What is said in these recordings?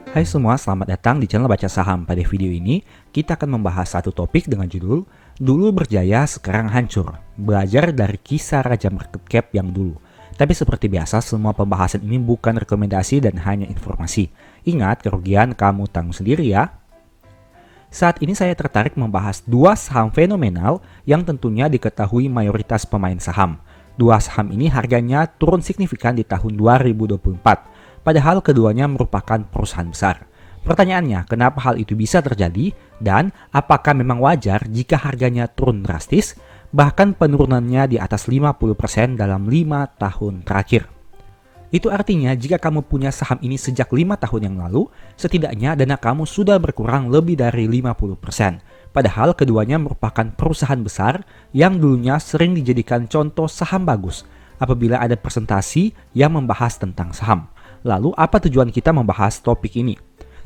Hai semua, selamat datang di channel Baca Saham. Pada video ini, kita akan membahas satu topik dengan judul Dulu berjaya, sekarang hancur. Belajar dari kisah Raja Market Cap yang dulu. Tapi seperti biasa, semua pembahasan ini bukan rekomendasi dan hanya informasi. Ingat, kerugian kamu tanggung sendiri ya. Saat ini saya tertarik membahas dua saham fenomenal yang tentunya diketahui mayoritas pemain saham. Dua saham ini harganya turun signifikan di tahun 2024. Padahal keduanya merupakan perusahaan besar. Pertanyaannya, kenapa hal itu bisa terjadi dan apakah memang wajar jika harganya turun drastis, bahkan penurunannya di atas 50% dalam 5 tahun terakhir. Itu artinya jika kamu punya saham ini sejak 5 tahun yang lalu, setidaknya dana kamu sudah berkurang lebih dari 50%. Padahal keduanya merupakan perusahaan besar yang dulunya sering dijadikan contoh saham bagus apabila ada presentasi yang membahas tentang saham. Lalu apa tujuan kita membahas topik ini?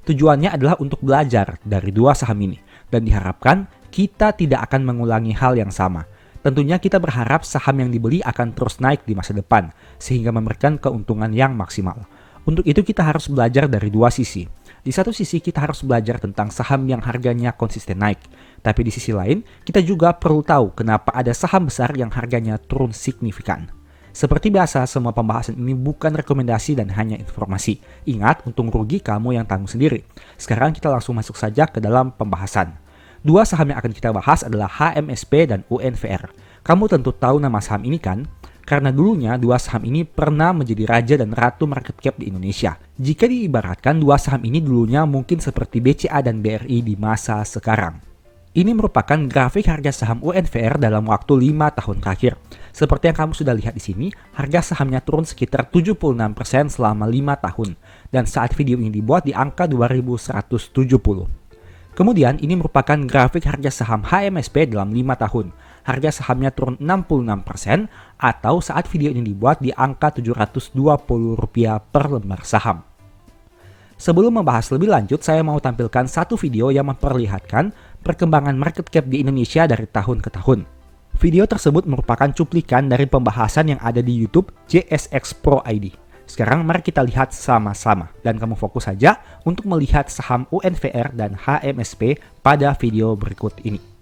Tujuannya adalah untuk belajar dari dua saham ini dan diharapkan kita tidak akan mengulangi hal yang sama. Tentunya kita berharap saham yang dibeli akan terus naik di masa depan sehingga memberikan keuntungan yang maksimal. Untuk itu kita harus belajar dari dua sisi. Di satu sisi kita harus belajar tentang saham yang harganya konsisten naik. Tapi di sisi lain kita juga perlu tahu kenapa ada saham besar yang harganya turun signifikan. Seperti biasa, semua pembahasan ini bukan rekomendasi dan hanya informasi. Ingat, untung rugi kamu yang tanggung sendiri. Sekarang kita langsung masuk saja ke dalam pembahasan. Dua saham yang akan kita bahas adalah HMSP dan UNVR. Kamu tentu tahu nama saham ini kan? Karena dulunya dua saham ini pernah menjadi raja dan ratu market cap di Indonesia. Jika diibaratkan, dua saham ini dulunya mungkin seperti BCA dan BRI di masa sekarang. Ini merupakan grafik harga saham UNVR dalam waktu 5 tahun terakhir. Seperti yang kamu sudah lihat di sini, harga sahamnya turun sekitar 76% selama 5 tahun. Dan saat video ini dibuat di angka 2170. Kemudian ini merupakan grafik harga saham HMSP dalam 5 tahun. Harga sahamnya turun 66% atau saat video ini dibuat di angka Rp720 per lembar saham. Sebelum membahas lebih lanjut, saya mau tampilkan satu video yang memperlihatkan perkembangan market cap di Indonesia dari tahun ke tahun. Video tersebut merupakan cuplikan dari pembahasan yang ada di YouTube JSX Pro ID. Sekarang mari kita lihat sama-sama dan kamu fokus saja untuk melihat saham UNVR dan HMSP pada video berikut ini.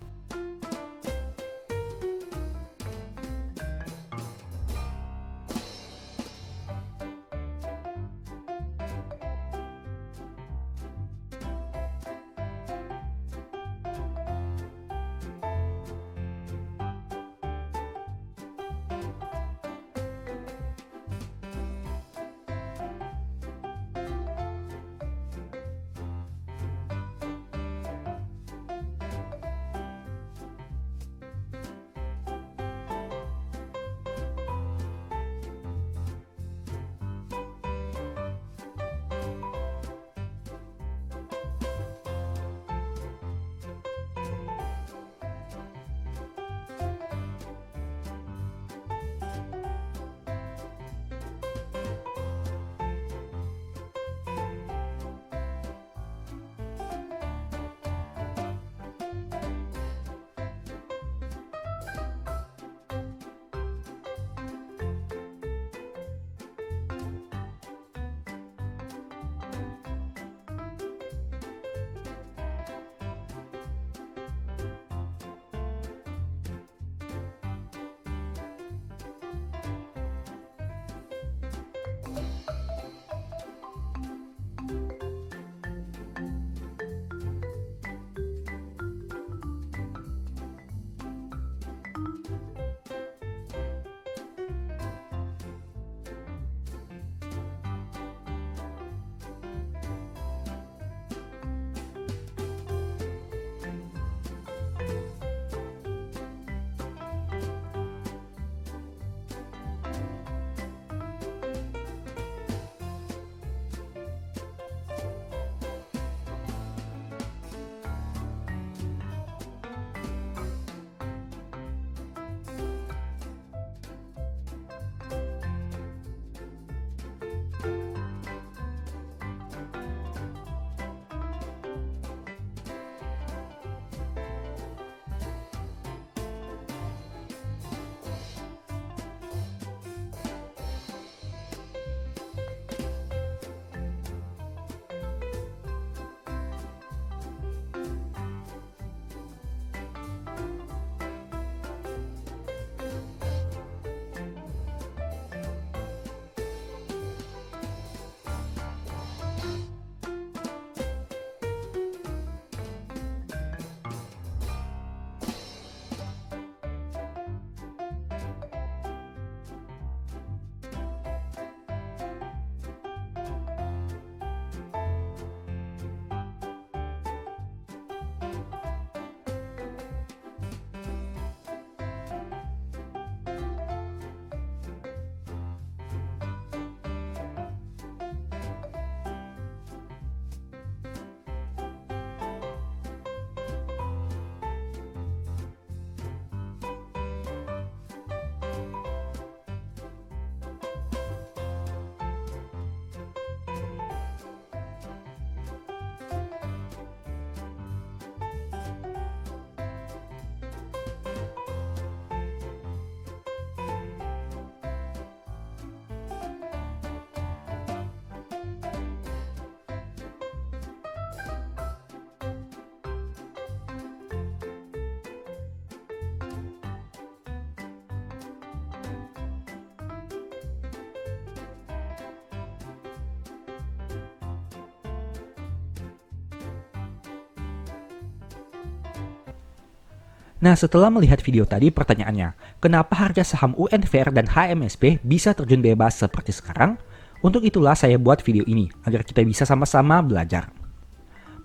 Nah, setelah melihat video tadi, pertanyaannya, kenapa harga saham UNVR dan HMSP bisa terjun bebas seperti sekarang? Untuk itulah saya buat video ini, agar kita bisa sama-sama belajar.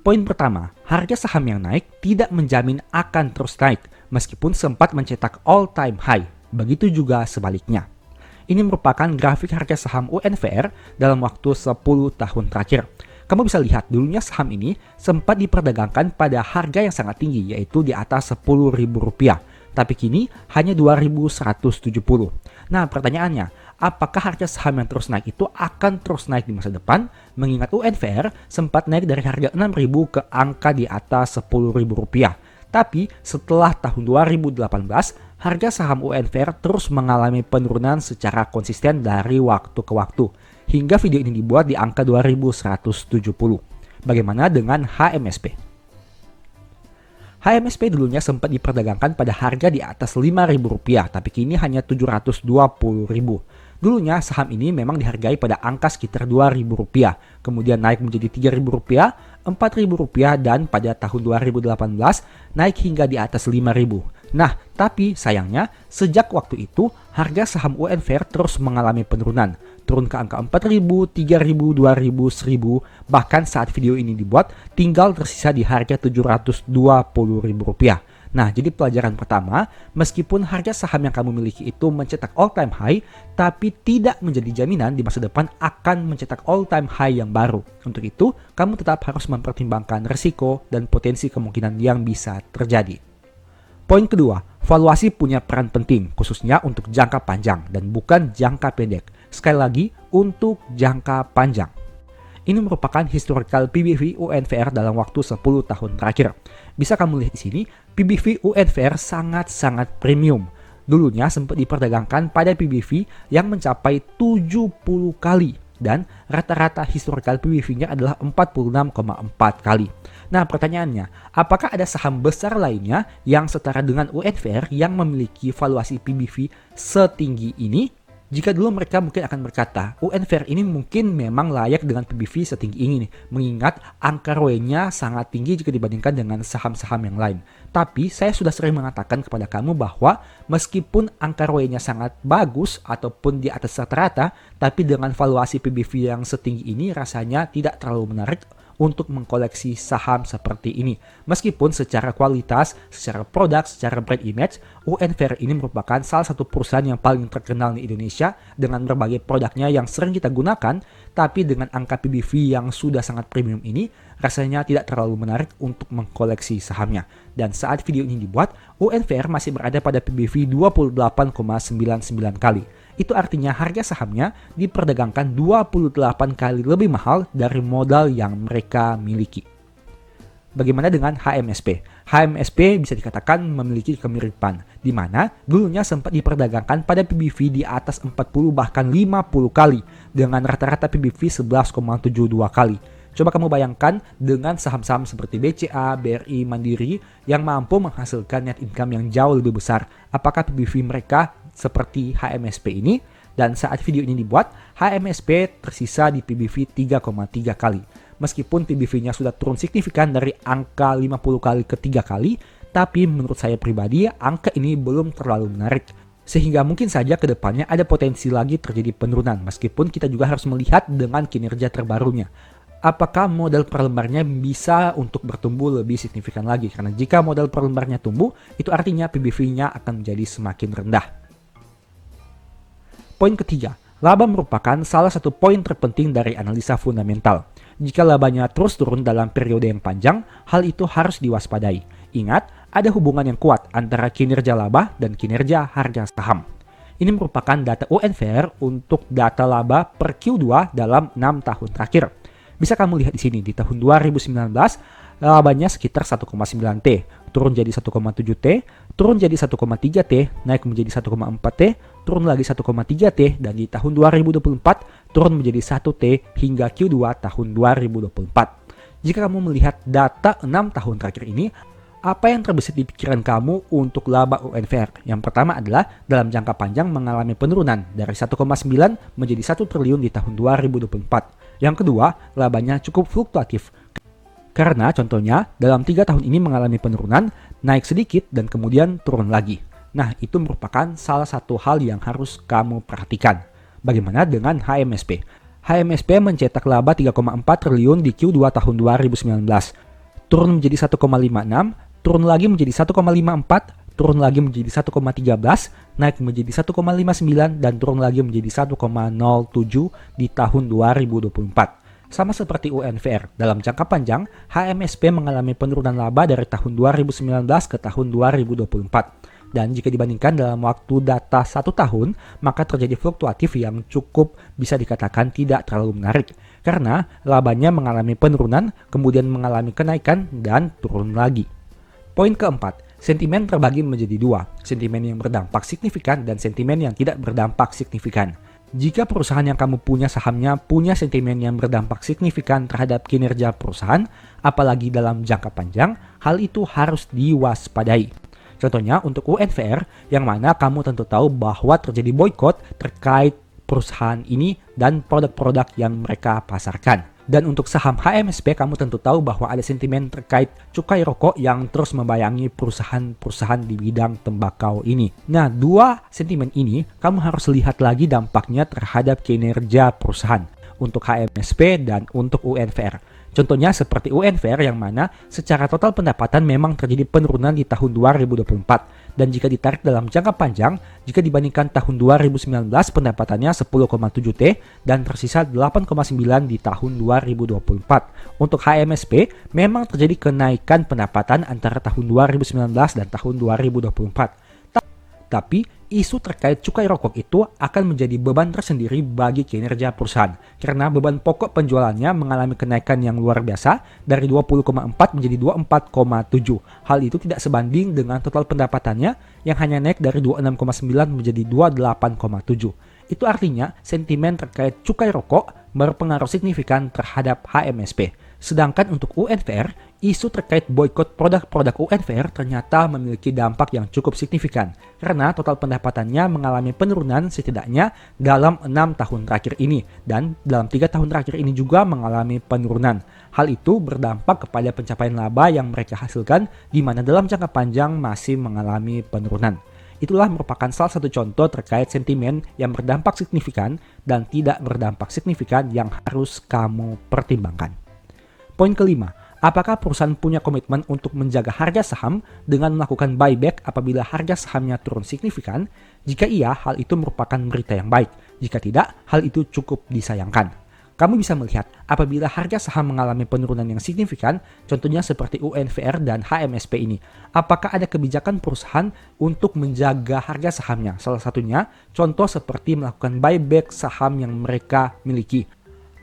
Poin pertama, harga saham yang naik tidak menjamin akan terus naik, meskipun sempat mencetak all-time high. Begitu juga sebaliknya. Ini merupakan grafik harga saham UNVR dalam waktu 10 tahun terakhir. Kamu bisa lihat dulunya saham ini sempat diperdagangkan pada harga yang sangat tinggi, yaitu di atas Rp10.000. Tapi kini hanya Rp2.170. Nah, pertanyaannya, apakah harga saham yang terus naik itu akan terus naik di masa depan? Mengingat UNVR sempat naik dari harga Rp6.000 ke angka di atas Rp10.000. Tapi setelah tahun 2018, harga saham UNVR terus mengalami penurunan secara konsisten dari waktu ke waktu. Hingga video ini dibuat di angka 2170. Bagaimana dengan HMSP? HMSP dulunya sempat diperdagangkan pada harga di atas Rp5.000, tapi kini hanya Rp720.000. Dulunya saham ini memang dihargai pada angka sekitar Rp2.000, kemudian naik menjadi Rp3.000, Rp4.000, dan pada tahun 2018 naik hingga di atas Rp5.000. Nah, tapi sayangnya sejak waktu itu harga saham UNVR terus mengalami penurunan, turun ke angka Rp4.000, Rp3.000, Rp2.000, Rp1.000, bahkan saat video ini dibuat tinggal tersisa di harga Rp720.000. Nah, jadi pelajaran pertama, meskipun harga saham yang kamu miliki itu mencetak all-time high, tapi tidak menjadi jaminan di masa depan akan mencetak all-time high yang baru. Untuk itu, kamu tetap harus mempertimbangkan risiko dan potensi kemungkinan yang bisa terjadi. Poin kedua, valuasi punya peran penting, khususnya untuk jangka panjang dan bukan jangka pendek. Sekali lagi, untuk jangka panjang. Ini merupakan historical PBV UNVR dalam waktu 10 tahun terakhir. Bisa kamu lihat di sini, PBV UNVR sangat-sangat premium. Dulunya sempat diperdagangkan pada PBV yang mencapai 70 kali dan rata-rata historical PBV-nya adalah 46,4 kali. Nah, pertanyaannya, apakah ada saham besar lainnya yang setara dengan UNVR yang memiliki valuasi PBV setinggi ini? Jika dulu mereka mungkin akan berkata, UNVR ini mungkin memang layak dengan PBV setinggi ini nih, mengingat angka ROE-nya sangat tinggi jika dibandingkan dengan saham-saham yang lain. Tapi saya sudah sering mengatakan kepada kamu bahwa meskipun angka ROE-nya sangat bagus ataupun di atas rata-rata, tapi dengan valuasi PBV yang setinggi ini rasanya tidak terlalu menarik untuk mengkoleksi saham seperti ini. Meskipun secara kualitas, secara produk, secara brand image, UNVR ini merupakan salah satu perusahaan yang paling terkenal di Indonesia dengan berbagai produknya yang sering kita gunakan, tapi dengan angka PBV yang sudah sangat premium ini, rasanya tidak terlalu menarik untuk mengkoleksi sahamnya. Dan saat video ini dibuat, UNVR masih berada pada PBV 28,99 kali. Itu artinya harga sahamnya diperdagangkan 28 kali lebih mahal dari modal yang mereka miliki. Bagaimana dengan HMSP? HMSP bisa dikatakan memiliki kemiripan, di mana dulunya sempat diperdagangkan pada PBV di atas 40 bahkan 50 kali, dengan rata-rata PBV 11,72 kali. Coba kamu bayangkan dengan saham-saham seperti BCA, BRI, Mandiri yang mampu menghasilkan net income yang jauh lebih besar. Apakah PBV mereka seperti HMSP ini? Dan saat video ini dibuat, HMSP tersisa di PBV 3,3 kali. Meskipun PBV-nya sudah turun signifikan dari angka 50 kali ke 3 kali, tapi menurut saya pribadi, angka ini belum terlalu menarik. Sehingga mungkin saja ke depannya ada potensi lagi terjadi penurunan, meskipun kita juga harus melihat dengan kinerja terbarunya. Apakah modal per lembarnya bisa untuk bertumbuh lebih signifikan lagi? Karena jika modal per lembarnya tumbuh, itu artinya PBV-nya akan menjadi semakin rendah. Poin ketiga, laba merupakan salah satu poin terpenting dari analisa fundamental. Jika labanya terus turun dalam periode yang panjang, hal itu harus diwaspadai. Ingat, ada hubungan yang kuat antara kinerja laba dan kinerja harga saham. Ini merupakan data UNVR untuk data laba per Q2 dalam 6 tahun terakhir. Bisa kamu lihat di sini, di tahun 2019, labanya sekitar 1,9T, turun jadi 1,7T, turun jadi 1,3T, naik menjadi 1,4T, turun lagi 1,3T, dan di tahun 2024 turun menjadi 1T hingga Q2 tahun 2024. Jika kamu melihat data 6 tahun terakhir ini, apa yang terbesit di pikiran kamu untuk laba UNVR? Yang pertama adalah dalam jangka panjang mengalami penurunan dari 1,9 menjadi 1 triliun di tahun 2024. Yang kedua, labanya cukup fluktuatif. Karena contohnya dalam 3 tahun ini mengalami penurunan, naik sedikit dan kemudian turun lagi. Nah, itu merupakan salah satu hal yang harus kamu perhatikan. Bagaimana dengan HMSP? HMSP mencetak laba 3,4 triliun di Q2 tahun 2019. Turun menjadi 1,56, turun lagi menjadi 1,54, turun lagi menjadi 1,13, naik menjadi 1,59, dan turun lagi menjadi 1,07 di tahun 2024. Sama seperti UNVR, dalam jangka panjang, HMSP mengalami penurunan laba dari tahun 2019 ke tahun 2024. Dan jika dibandingkan dalam waktu data 1 tahun, maka terjadi fluktuatif yang cukup bisa dikatakan tidak terlalu menarik. Karena labanya mengalami penurunan, kemudian mengalami kenaikan, dan turun lagi. Poin keempat, sentimen terbagi menjadi dua, sentimen yang berdampak signifikan dan sentimen yang tidak berdampak signifikan. Jika perusahaan yang kamu punya sahamnya punya sentimen yang berdampak signifikan terhadap kinerja perusahaan, apalagi dalam jangka panjang, hal itu harus diwaspadai. Contohnya untuk UNVR, yang mana kamu tentu tahu bahwa terjadi boykot terkait perusahaan ini dan produk-produk yang mereka pasarkan. Dan untuk saham HMSP, kamu tentu tahu bahwa ada sentimen terkait cukai rokok yang terus membayangi perusahaan-perusahaan di bidang tembakau ini. Nah, dua sentimen ini kamu harus lihat lagi dampaknya terhadap kinerja perusahaan untuk HMSP dan untuk UNVR. Contohnya seperti UNVR yang mana secara total pendapatan memang terjadi penurunan di tahun 2024. Dan jika ditarik dalam jangka panjang, jika dibandingkan tahun 2019 pendapatannya 10,7 T dan tersisa 8,9 di tahun 2024. Untuk HMSP memang terjadi kenaikan pendapatan antara tahun 2019 dan tahun 2024. Tapi isu terkait cukai rokok itu akan menjadi beban tersendiri bagi kinerja perusahaan karena beban pokok penjualannya mengalami kenaikan yang luar biasa dari 20,4 menjadi 24,7. Hal itu tidak sebanding dengan total pendapatannya yang hanya naik dari 26,9 menjadi 28,7. Itu artinya sentimen terkait cukai rokok berpengaruh signifikan terhadap HMSP. Sedangkan untuk UNVR, isu terkait boykot produk-produk UNVR ternyata memiliki dampak yang cukup signifikan karena total pendapatannya mengalami penurunan setidaknya dalam 6 tahun terakhir ini dan dalam 3 tahun terakhir ini juga mengalami penurunan. Hal itu berdampak kepada pencapaian laba yang mereka hasilkan di mana dalam jangka panjang masih mengalami penurunan. Itulah merupakan salah satu contoh terkait sentimen yang berdampak signifikan dan tidak berdampak signifikan yang harus kamu pertimbangkan. Poin kelima, apakah perusahaan punya komitmen untuk menjaga harga saham dengan melakukan buyback apabila harga sahamnya turun signifikan? Jika iya, hal itu merupakan berita yang baik. Jika tidak, hal itu cukup disayangkan. Kamu bisa melihat apabila harga saham mengalami penurunan yang signifikan, contohnya seperti UNVR dan HMSP ini. Apakah ada kebijakan perusahaan untuk menjaga harga sahamnya? Salah satunya, contoh seperti melakukan buyback saham yang mereka miliki.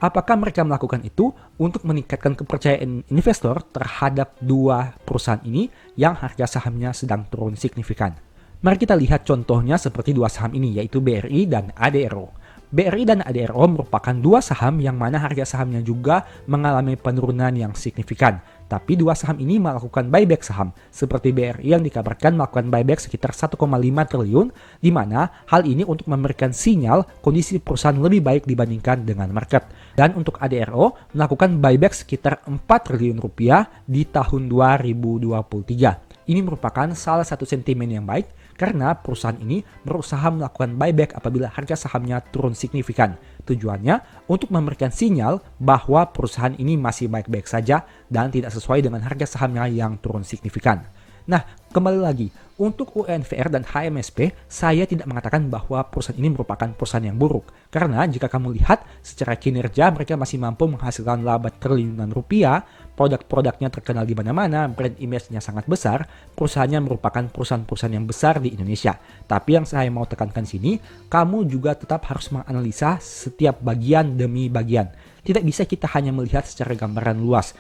Apakah mereka melakukan itu untuk meningkatkan kepercayaan investor terhadap dua perusahaan ini yang harga sahamnya sedang turun signifikan? Mari kita lihat contohnya seperti dua saham ini, yaitu BRI dan ADRO. BRI dan ADRO merupakan dua saham yang mana harga sahamnya juga mengalami penurunan yang signifikan. Tapi dua saham ini melakukan buyback saham, seperti BRI yang dikabarkan melakukan buyback sekitar 1,5 triliun, di mana hal ini untuk memberikan sinyal kondisi perusahaan lebih baik dibandingkan dengan market. Dan untuk ADRO melakukan buyback sekitar 4 triliun rupiah di tahun 2023. Ini merupakan salah satu sentimen yang baik karena perusahaan ini berusaha melakukan buyback apabila harga sahamnya turun signifikan. Tujuannya untuk memberikan sinyal bahwa perusahaan ini masih baik-baik saja dan tidak sesuai dengan harga sahamnya yang turun signifikan. Nah, kembali lagi, untuk UNVR dan HMSP, saya tidak mengatakan bahwa perusahaan ini merupakan perusahaan yang buruk. Karena jika kamu lihat secara kinerja, mereka masih mampu menghasilkan laba triliunan rupiah, produk-produknya terkenal di mana-mana, brand image-nya sangat besar, perusahaannya merupakan perusahaan-perusahaan yang besar di Indonesia. Tapi yang saya mau tekankan sini, kamu juga tetap harus menganalisa setiap bagian demi bagian. Tidak bisa kita hanya melihat secara gambaran luas.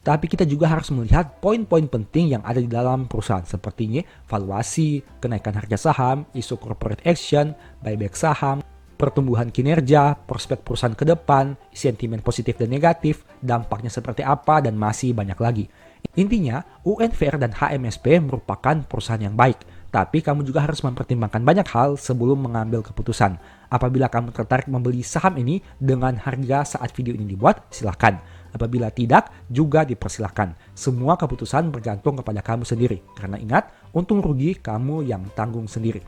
Tapi kita juga harus melihat poin-poin penting yang ada di dalam perusahaan seperti valuasi, kenaikan harga saham, isu corporate action, buyback saham, pertumbuhan kinerja, prospek perusahaan ke depan, sentimen positif dan negatif, dampaknya seperti apa, dan masih banyak lagi. Intinya, UNVR dan HMSP merupakan perusahaan yang baik, tapi kamu juga harus mempertimbangkan banyak hal sebelum mengambil keputusan. Apabila kamu tertarik membeli saham ini dengan harga saat video ini dibuat, silakan. Apabila tidak, juga dipersilahkan. Semua keputusan bergantung kepada kamu sendiri. Karena ingat, untung rugi kamu yang tanggung sendiri.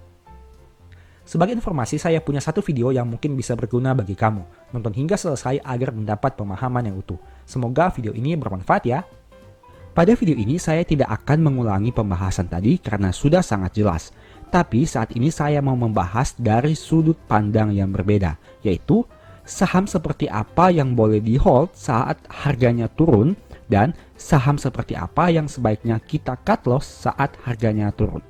Sebagai informasi, saya punya satu video yang mungkin bisa berguna bagi kamu. Nonton hingga selesai agar mendapat pemahaman yang utuh. Semoga video ini bermanfaat ya. Pada video ini saya tidak akan mengulangi pembahasan tadi karena sudah sangat jelas. Tapi saat ini saya mau membahas dari sudut pandang yang berbeda, yaitu saham seperti apa yang boleh di hold saat harganya turun dan saham seperti apa yang sebaiknya kita cut loss saat harganya turun.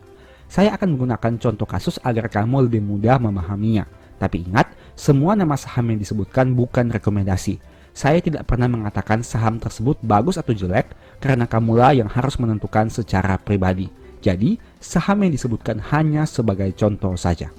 Saya akan menggunakan contoh kasus agar kamu lebih mudah memahaminya. Tapi ingat, semua nama saham yang disebutkan bukan rekomendasi. Saya tidak pernah mengatakan saham tersebut bagus atau jelek karena kamulah yang harus menentukan secara pribadi. Jadi, saham yang disebutkan hanya sebagai contoh saja.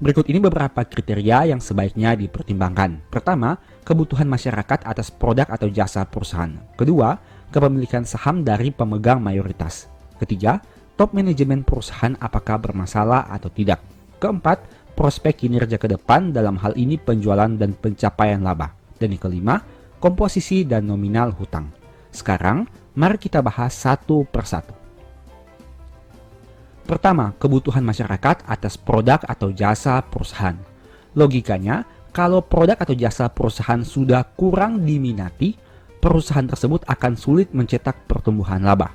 Berikut ini beberapa kriteria yang sebaiknya dipertimbangkan. Pertama, kebutuhan masyarakat atas produk atau jasa perusahaan. Kedua, kepemilikan saham dari pemegang mayoritas. Ketiga, top manajemen perusahaan apakah bermasalah atau tidak. Keempat, prospek kinerja ke depan dalam hal ini penjualan dan pencapaian laba. Dan yang kelima, komposisi dan nominal hutang. Sekarang, mari kita bahas satu persatu. Pertama, kebutuhan masyarakat atas produk atau jasa perusahaan. Logikanya, kalau produk atau jasa perusahaan sudah kurang diminati, perusahaan tersebut akan sulit mencetak pertumbuhan laba.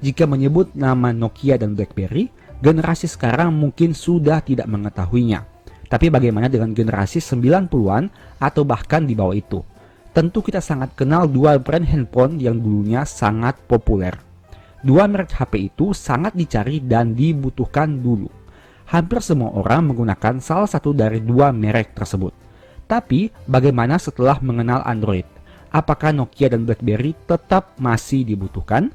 Jika menyebut nama Nokia dan BlackBerry, generasi sekarang mungkin sudah tidak mengetahuinya. Tapi bagaimana dengan generasi 90-an atau bahkan di bawah itu? Tentu kita sangat kenal dua brand handphone yang dulunya sangat populer. Dua merek HP itu sangat dicari dan dibutuhkan dulu. Hampir semua orang menggunakan salah satu dari dua merek tersebut. Tapi bagaimana setelah mengenal Android? Apakah Nokia dan BlackBerry tetap masih dibutuhkan?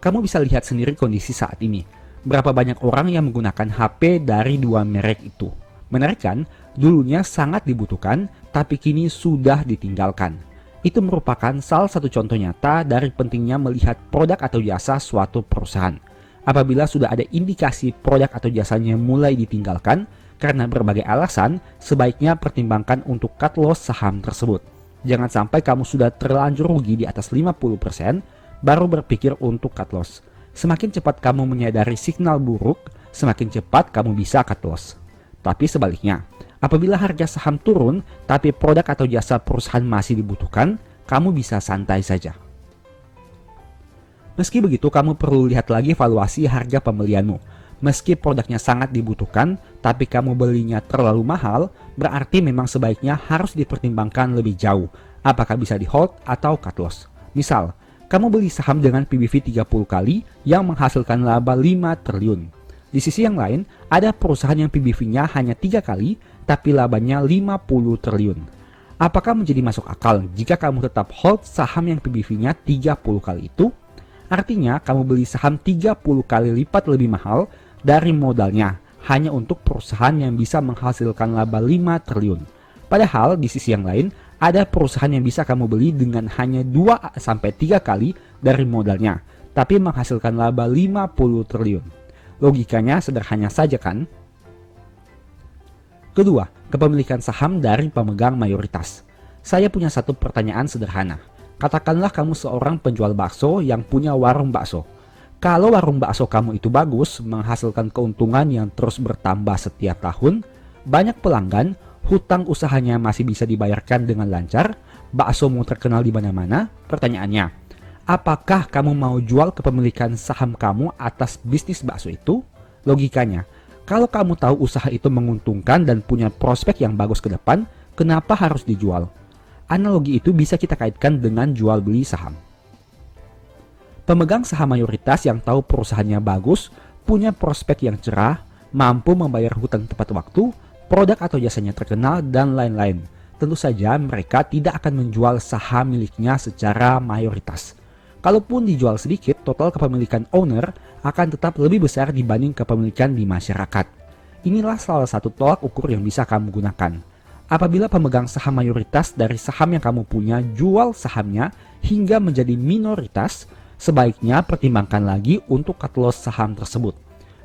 Kamu bisa lihat sendiri kondisi saat ini. Berapa banyak orang yang menggunakan HP dari dua merek itu. Menarik kan? Dulunya sangat dibutuhkan, tapi kini sudah ditinggalkan. Itu merupakan salah satu contoh nyata dari pentingnya melihat produk atau jasa suatu perusahaan. Apabila sudah ada indikasi produk atau jasanya mulai ditinggalkan, karena berbagai alasan, sebaiknya pertimbangkan untuk cut loss saham tersebut. Jangan sampai kamu sudah terlanjur rugi di atas 50%, baru berpikir untuk cut loss. Semakin cepat kamu menyadari signal buruk, semakin cepat kamu bisa cut loss. Tapi sebaliknya, apabila harga saham turun, tapi produk atau jasa perusahaan masih dibutuhkan, kamu bisa santai saja. Meski begitu, kamu perlu lihat lagi valuasi harga pembelianmu. Meski produknya sangat dibutuhkan, tapi kamu belinya terlalu mahal, berarti memang sebaiknya harus dipertimbangkan lebih jauh, apakah bisa di hold atau cut loss. Misal, kamu beli saham dengan PBV 30 kali yang menghasilkan laba 5 triliun. Di sisi yang lain, ada perusahaan yang PBV-nya hanya 3 kali, tapi labanya 50 triliun. Apakah menjadi masuk akal jika kamu tetap hold saham yang PBV-nya 30 kali itu? Artinya, kamu beli saham 30 kali lipat lebih mahal dari modalnya, hanya untuk perusahaan yang bisa menghasilkan laba 5 triliun. Padahal, di sisi yang lain, ada perusahaan yang bisa kamu beli dengan hanya 2-3 kali dari modalnya, tapi menghasilkan laba 50 triliun. Logikanya sederhana saja kan? Kedua, kepemilikan saham dari pemegang mayoritas. Saya punya satu pertanyaan sederhana. Katakanlah kamu seorang penjual bakso yang punya warung bakso. Kalau warung bakso kamu itu bagus, menghasilkan keuntungan yang terus bertambah setiap tahun, banyak pelanggan, hutang usahanya masih bisa dibayarkan dengan lancar, baksomu terkenal di mana-mana, pertanyaannya, apakah kamu mau jual kepemilikan saham kamu atas bisnis bakso itu? Logikanya, kalau kamu tahu usaha itu menguntungkan dan punya prospek yang bagus ke depan, kenapa harus dijual? Analogi itu bisa kita kaitkan dengan jual beli saham. Pemegang saham mayoritas yang tahu perusahaannya bagus, punya prospek yang cerah, mampu membayar hutang tepat waktu, produk atau jasanya terkenal, dan lain-lain. Tentu saja mereka tidak akan menjual saham miliknya secara mayoritas. Kalaupun dijual sedikit, total kepemilikan owner akan tetap lebih besar dibanding kepemilikan di masyarakat. Inilah salah satu tolak ukur yang bisa kamu gunakan. Apabila pemegang saham mayoritas dari saham yang kamu punya jual sahamnya hingga menjadi minoritas, sebaiknya pertimbangkan lagi untuk cut loss saham tersebut.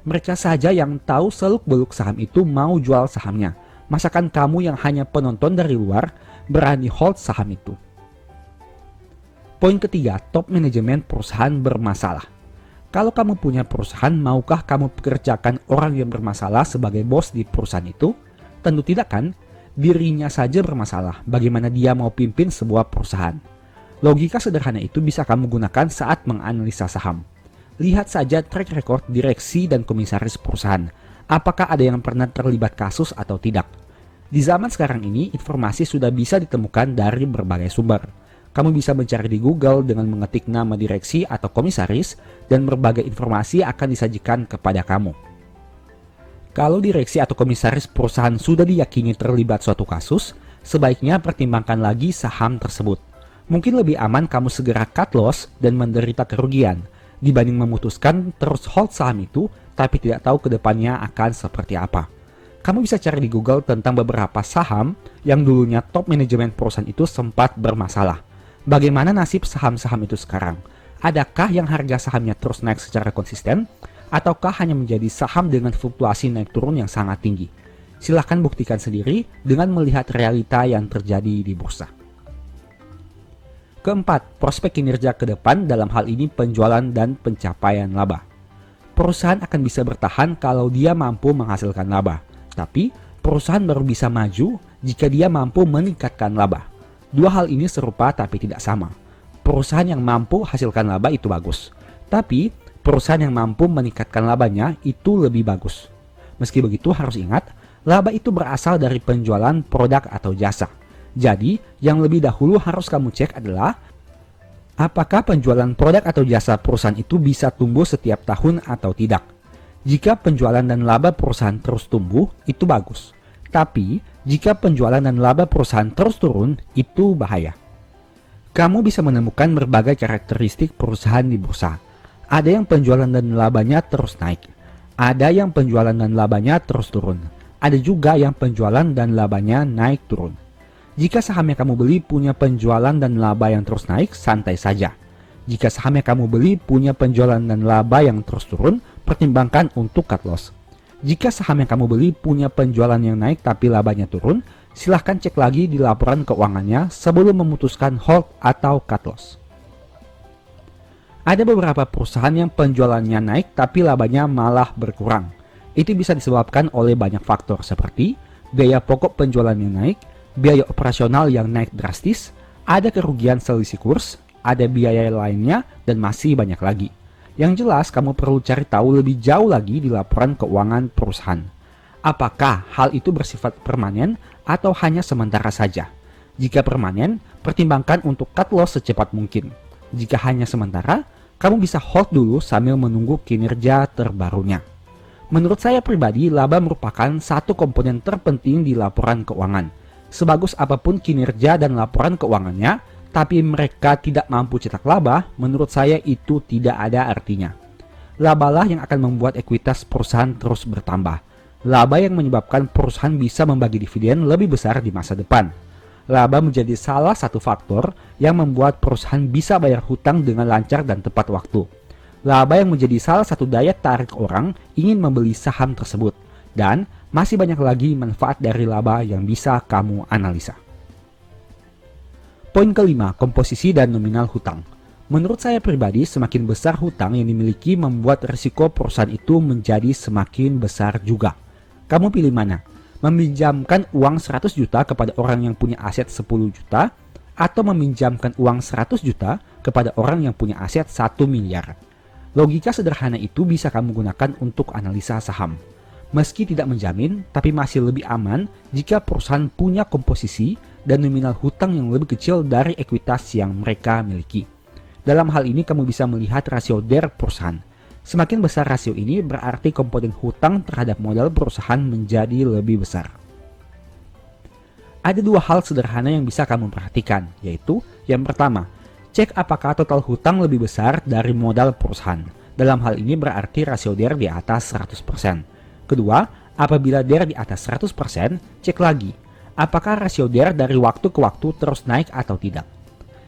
Mereka saja yang tahu seluk-beluk saham itu mau jual sahamnya. Masakan kamu yang hanya penonton dari luar berani hold saham itu. Poin ketiga, top manajemen perusahaan bermasalah. Kalau kamu punya perusahaan, maukah kamu pekerjakan orang yang bermasalah sebagai bos di perusahaan itu? Tentu tidak kan? Dirinya saja bermasalah, bagaimana dia mau pimpin sebuah perusahaan? Logika sederhana itu bisa kamu gunakan saat menganalisa saham. Lihat saja track record direksi dan komisaris perusahaan. Apakah ada yang pernah terlibat kasus atau tidak? Di zaman sekarang ini, informasi sudah bisa ditemukan dari berbagai sumber. Kamu bisa mencari di Google dengan mengetik nama direksi atau komisaris, dan berbagai informasi akan disajikan kepada kamu. Kalau direksi atau komisaris perusahaan sudah diyakini terlibat suatu kasus, sebaiknya pertimbangkan lagi saham tersebut. Mungkin lebih aman kamu segera cut loss dan menderita kerugian, dibanding memutuskan terus hold saham itu, tapi tidak tahu kedepannya akan seperti apa. Kamu bisa cari di Google tentang beberapa saham yang dulunya top manajemen perusahaan itu sempat bermasalah. Bagaimana nasib saham-saham itu sekarang? Adakah yang harga sahamnya terus naik secara konsisten? Ataukah hanya menjadi saham dengan fluktuasi naik turun yang sangat tinggi? Silahkan buktikan sendiri dengan melihat realita yang terjadi di bursa. Keempat, prospek kinerja ke depan dalam hal ini penjualan dan pencapaian laba. Perusahaan akan bisa bertahan kalau dia mampu menghasilkan laba. Tapi, perusahaan baru bisa maju jika dia mampu meningkatkan laba. Dua hal ini serupa tapi tidak sama. Perusahaan yang mampu hasilkan laba itu bagus. Tapi, perusahaan yang mampu meningkatkan labanya itu lebih bagus. Meski begitu harus ingat, laba itu berasal dari penjualan produk atau jasa. Jadi, yang lebih dahulu harus kamu cek adalah apakah penjualan produk atau jasa perusahaan itu bisa tumbuh setiap tahun atau tidak. Jika penjualan dan laba perusahaan terus tumbuh, itu bagus. Tapi, jika penjualan dan laba perusahaan terus turun, itu bahaya. Kamu bisa menemukan berbagai karakteristik perusahaan di bursa. Ada yang penjualan dan labanya terus naik. Ada yang penjualan dan labanya terus turun. Ada juga yang penjualan dan labanya naik turun. Jika saham yang kamu beli punya penjualan dan laba yang terus naik, santai saja. Jika saham yang kamu beli punya penjualan dan laba yang terus turun, pertimbangkan untuk cut loss. Jika saham yang kamu beli punya penjualan yang naik tapi labanya turun, silahkan cek lagi di laporan keuangannya sebelum memutuskan hold atau cut loss. Ada beberapa perusahaan yang penjualannya naik tapi labanya malah berkurang. Itu bisa disebabkan oleh banyak faktor seperti biaya pokok penjualan yang naik, biaya operasional yang naik drastis, ada kerugian selisih kurs, ada biaya lainnya, dan masih banyak lagi. Yang jelas, kamu perlu cari tahu lebih jauh lagi di laporan keuangan perusahaan. Apakah hal itu bersifat permanen atau hanya sementara saja? Jika permanen, pertimbangkan untuk cut loss secepat mungkin. Jika hanya sementara, kamu bisa hold dulu sambil menunggu kinerja terbarunya. Menurut saya pribadi, laba merupakan satu komponen terpenting di laporan keuangan. Sebagus apapun kinerja dan laporan keuangannya, tapi mereka tidak mampu cetak laba, menurut saya itu tidak ada artinya. Labalah yang akan membuat ekuitas perusahaan terus bertambah. Laba yang menyebabkan perusahaan bisa membagi dividen lebih besar di masa depan. Laba menjadi salah satu faktor yang membuat perusahaan bisa bayar hutang dengan lancar dan tepat waktu. Laba yang menjadi salah satu daya tarik orang ingin membeli saham tersebut. Dan masih banyak lagi manfaat dari laba yang bisa kamu analisa. Poin kelima, komposisi dan nominal hutang. Menurut saya pribadi, semakin besar hutang yang dimiliki membuat risiko perusahaan itu menjadi semakin besar juga. Kamu pilih mana? Meminjamkan uang 100 juta kepada orang yang punya aset 10 juta atau meminjamkan uang 100 juta kepada orang yang punya aset 1 miliar. Logika sederhana itu bisa kamu gunakan untuk analisa saham. Meski tidak menjamin, tapi masih lebih aman jika perusahaan punya komposisi dan nominal hutang yang lebih kecil dari ekuitas yang mereka miliki. Dalam hal ini kamu bisa melihat rasio DER perusahaan. Semakin besar rasio ini berarti komponen hutang terhadap modal perusahaan menjadi lebih besar. Ada dua hal sederhana yang bisa kamu perhatikan, yaitu yang pertama, cek apakah total hutang lebih besar dari modal perusahaan. Dalam hal ini berarti rasio DER di atas 100%. Kedua, apabila DER di atas 100%, cek lagi, apakah rasio DER dari waktu ke waktu terus naik atau tidak.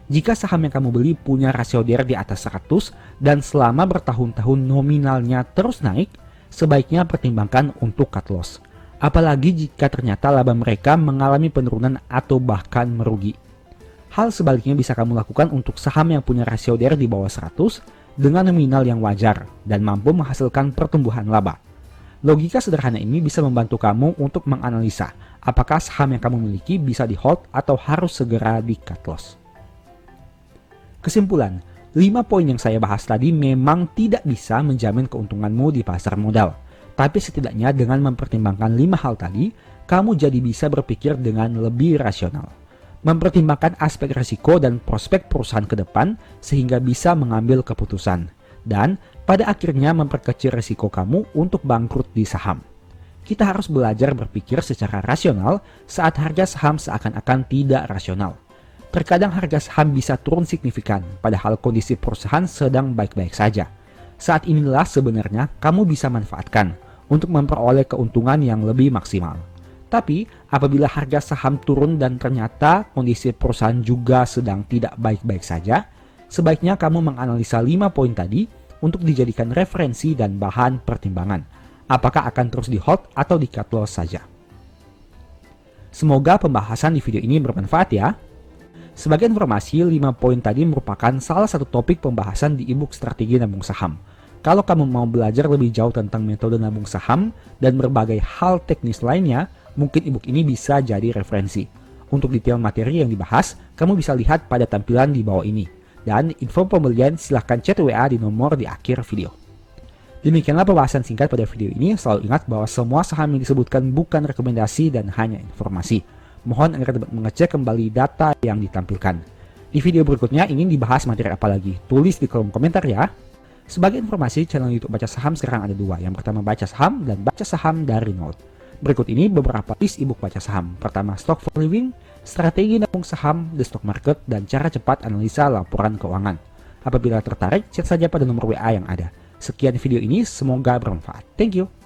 Jika saham yang kamu beli punya rasio DER di atas 100 dan selama bertahun-tahun nominalnya terus naik, sebaiknya pertimbangkan untuk cut loss. Apalagi jika ternyata laba mereka mengalami penurunan atau bahkan merugi. Hal sebaliknya bisa kamu lakukan untuk saham yang punya rasio DER di bawah 100 dengan nominal yang wajar dan mampu menghasilkan pertumbuhan laba. Logika sederhana ini bisa membantu kamu untuk menganalisa apakah saham yang kamu miliki bisa di hold atau harus segera di cut loss. Kesimpulan, 5 poin yang saya bahas tadi memang tidak bisa menjamin keuntunganmu di pasar modal. Tapi setidaknya dengan mempertimbangkan 5 hal tadi, kamu jadi bisa berpikir dengan lebih rasional. Mempertimbangkan aspek risiko dan prospek perusahaan ke depan sehingga bisa mengambil keputusan. Dan pada akhirnya memperkecil risiko kamu untuk bangkrut di saham. Kita harus belajar berpikir secara rasional saat harga saham seakan-akan tidak rasional. Terkadang harga saham bisa turun signifikan padahal kondisi perusahaan sedang baik-baik saja. Saat inilah sebenarnya kamu bisa manfaatkan untuk memperoleh keuntungan yang lebih maksimal. Tapi, apabila harga saham turun dan ternyata kondisi perusahaan juga sedang tidak baik-baik saja, sebaiknya kamu menganalisa 5 poin tadi untuk dijadikan referensi dan bahan pertimbangan. Apakah akan terus di hold atau di cut loss saja. Semoga pembahasan di video ini bermanfaat ya. Sebagai informasi, 5 poin tadi merupakan salah satu topik pembahasan di ebook Strategi Nabung Saham. Kalau kamu mau belajar lebih jauh tentang metode nabung saham dan berbagai hal teknis lainnya, mungkin ebook ini bisa jadi referensi. Untuk detail materi yang dibahas, kamu bisa lihat pada tampilan di bawah ini. Dan info pembelian silahkan chat WA di nomor di akhir video. Demikianlah pembahasan singkat pada video ini. Selalu ingat bahwa semua saham yang disebutkan bukan rekomendasi dan hanya informasi. Mohon agar dapat mengecek kembali data yang ditampilkan. Di video berikutnya ingin dibahas materi apa lagi? Tulis di kolom komentar ya. Sebagai informasi, channel YouTube Baca Saham sekarang ada 2. Yang pertama Baca Saham dan Baca Saham dari Nol. Berikut ini beberapa list ebook Baca Saham. Pertama, Stock for Living, Strategi Nabung Saham, The Stock Market, dan Cara Cepat Analisa Laporan Keuangan. Apabila tertarik, chat saja pada nomor WA yang ada. Sekian video ini, semoga bermanfaat. Thank you.